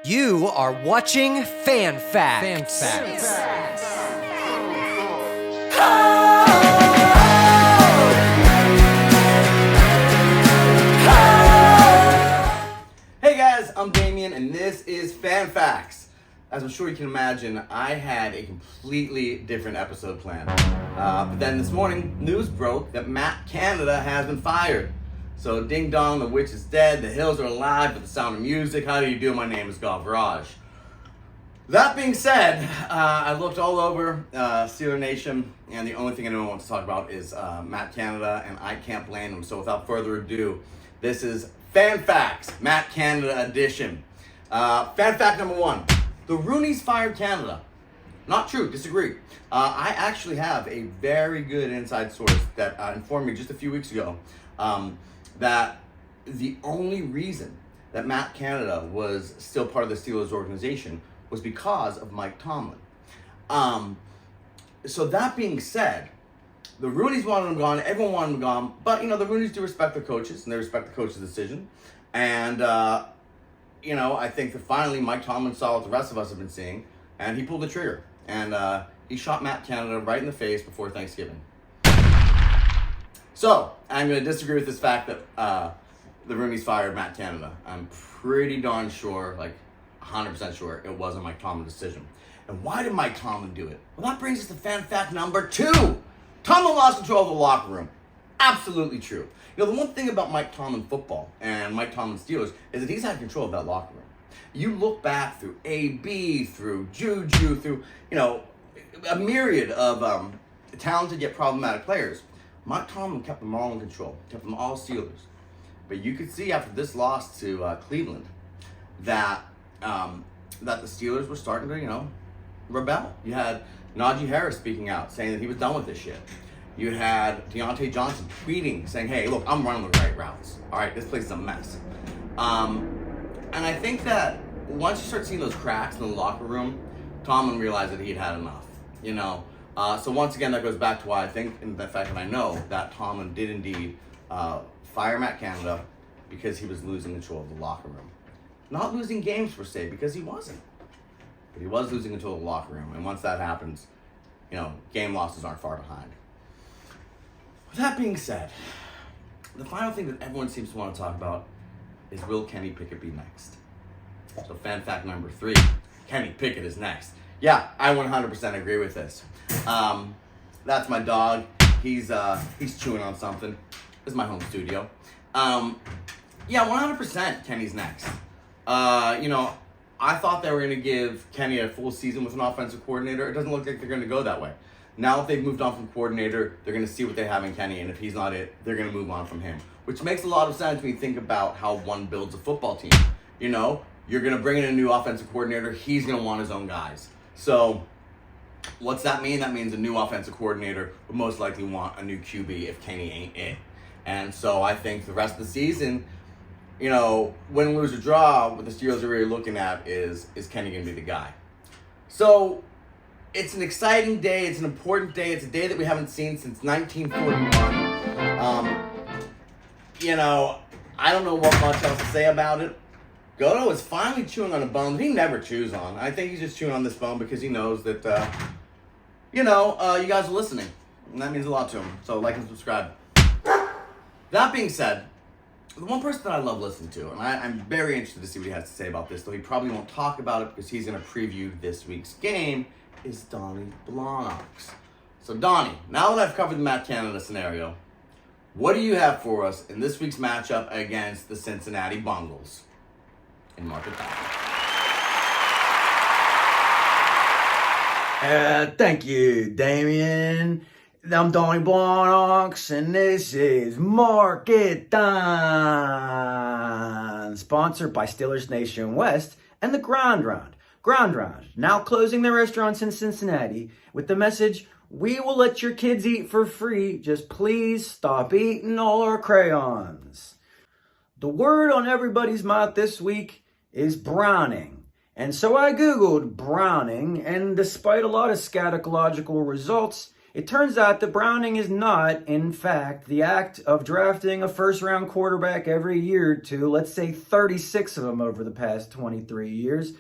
You are watching Fan Facts. Hey guys, I'm Damien and this is Fan Facts. As I'm sure you can imagine, I had a completely different episode planned. But then this morning, news broke that Matt Canada has been fired. So ding dong, the witch is dead, the hills are alive with the sound of music. How do you do? My name is Gavraj. That being said, I looked all over Steeler Nation, and the only thing anyone wants to talk about is Matt Canada, and I can't blame them. So without further ado, this is Fan Facts, Matt Canada edition. Fan fact number one, the Rooney's fired Canada. Not true, disagree. I actually have a very good inside source that informed me just a few weeks ago that the only reason that Matt Canada was still part of the Steelers organization was because of Mike Tomlin. So that being said, the Rooneys wanted him gone, everyone wanted him gone, but, the Rooneys do respect the coaches, and they respect the coach's decision. And, I think that finally Mike Tomlin saw what the rest of us have been seeing, and he pulled the trigger. And he shot Matt Canada right in the face before Thanksgiving. So, I'm going to disagree with this fact that the Rooneys fired Matt Canada. I'm pretty darn sure, 100% sure, it wasn't Mike Tomlin's decision. And why did Mike Tomlin do it? Well, that brings us to fan fact number two. Tomlin lost control of the locker room. Absolutely true. The one thing about Mike Tomlin football and Mike Tomlin Steelers is that he's had control of that locker room. You look back through AB, through Juju, through, a myriad of talented yet problematic players. Mike Tomlin kept them all in control, kept them all Steelers. But you could see after this loss to Cleveland that the Steelers were starting to, rebel. You had Najee Harris speaking out, saying that he was done with this shit. You had Deontay Johnson tweeting, saying, hey, look, I'm running the right routes. All right, this place is a mess. And I think that once you start seeing those cracks in the locker room, Tomlin realized that he'd had enough, So once again, that goes back to why I think, and the fact that I know that Tomlin did indeed fire Matt Canada because he was losing control of the locker room. Not losing games per se, because he wasn't. But he was losing control of the locker room. And once that happens, game losses aren't far behind. With that being said, the final thing that everyone seems to want to talk about is, will Kenny Pickett be next? So fan fact number three, Kenny Pickett is next. Yeah, I 100% agree with this. That's my dog. He's chewing on something. This is my home studio. Yeah, 100% Kenny's next. I thought they were going to give Kenny a full season with an offensive coordinator. It doesn't look like they're going to go that way. Now, if they've moved on from coordinator, they're going to see what they have in Kenny, and if he's not it, they're going to move on from him. Which makes a lot of sense when you think about how one builds a football team. You're going to bring in a new offensive coordinator. He's going to want his own guys. So, what's that mean? That means a new offensive coordinator would most likely want a new QB if Kenny ain't it. And so I think the rest of the season, win, lose, or draw, what the Steelers are really looking at is Kenny going to be the guy? So, it's an exciting day. It's an important day. It's a day that we haven't seen since 1941. I don't know what much else to say about it. Goto is finally chewing on a bone that he never chews on. I think he's just chewing on this bone because he knows that, you guys are listening. And that means a lot to him. So like and subscribe. That being said, the one person that I love listening to, and I'm very interested to see what he has to say about this, though he probably won't talk about it because he's going to preview this week's game, is Donnie Blanox. So Donnie, now that I've covered the Matt Canada scenario, what do you have for us in this week's matchup against the Cincinnati Bungles? In market time. Thank you, Damien. I'm Donnie Blanox, and this is Market Time, sponsored by Steelers Nation West and the Grind Round. Grind Round, now closing their restaurants in Cincinnati with the message, we will let your kids eat for free, just please stop eating all our crayons. The word on everybody's mouth this week is browning. And so I Googled browning, and despite a lot of scatological results, It turns out that Browning is not, in fact, the act of drafting a first-round quarterback every year or two, let's say 36 of them over the past 23 years,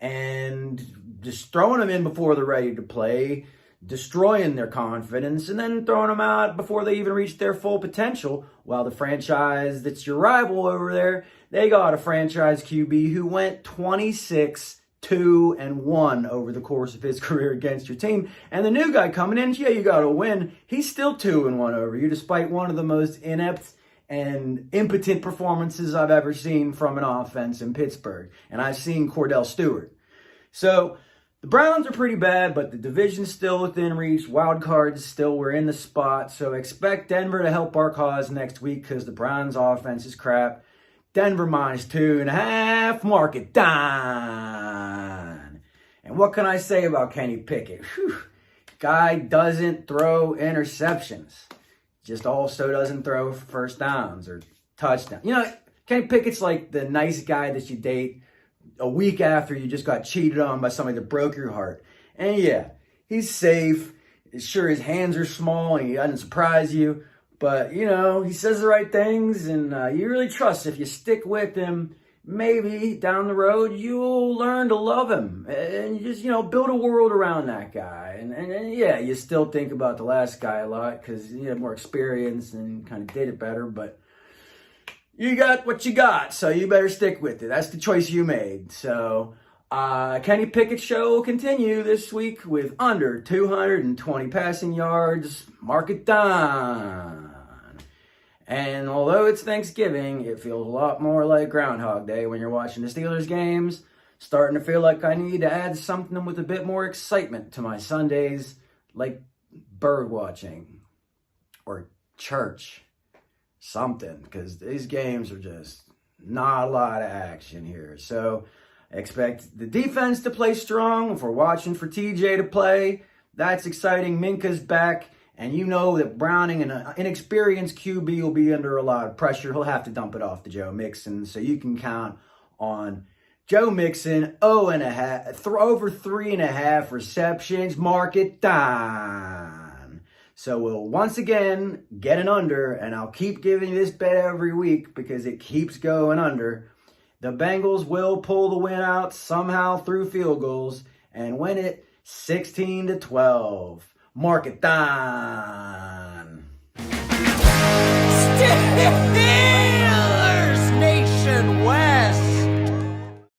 and just throwing them in before they're ready to play, destroying their confidence, and then throwing them out before they even reach their full potential, while the franchise that's your rival over there, they got a franchise QB who went 26-2-1 over the course of his career against your team. And the new guy coming in, yeah, you got to win. He's still 2-1 over you, despite one of the most inept and impotent performances I've ever seen from an offense in Pittsburgh. And I've seen Cordell Stewart. So the Browns are pretty bad, but the division's still within reach. Wild cards still were in the spot. So expect Denver to help our cause next week because the Browns' offense is crap. Denver -2.5. Mark it down. And what can I say about Kenny Pickett? Whew. Guy doesn't throw interceptions. Just also doesn't throw first downs or touchdowns. You know, Kenny Pickett's like the nice guy that you date a week after you just got cheated on by somebody that broke your heart. And yeah, he's safe. Sure, his hands are small and he doesn't surprise you. But, you know, he says the right things, and you really trust if you stick with him, maybe down the road you'll learn to love him. And you just, you know, build a world around that guy. And yeah, you still think about the last guy a lot because he had more experience and kind of did it better. But you got what you got, so you better stick with it. That's the choice you made. So Kenny Pickett's show will continue this week with under 220 passing yards. Mark it down. And although it's Thanksgiving, it feels a lot more like Groundhog Day when you're watching the Steelers games. Starting to feel like I need to add something with a bit more excitement to my Sundays, like bird watching or church. Something, because these games are just not a lot of action here. So expect the defense to play strong. If we're watching for TJ to play, that's exciting. Minka's back. And you know that Browning, an inexperienced QB, will be under a lot of pressure. He'll have to dump it off to Joe Mixon. So you can count on Joe Mixon, over 3.5 receptions. Mark it down. So we'll once again get an under, and I'll keep giving you this bet every week because it keeps going under. The Bengals will pull the win out somehow through field goals and win it 16-12. Mark it down.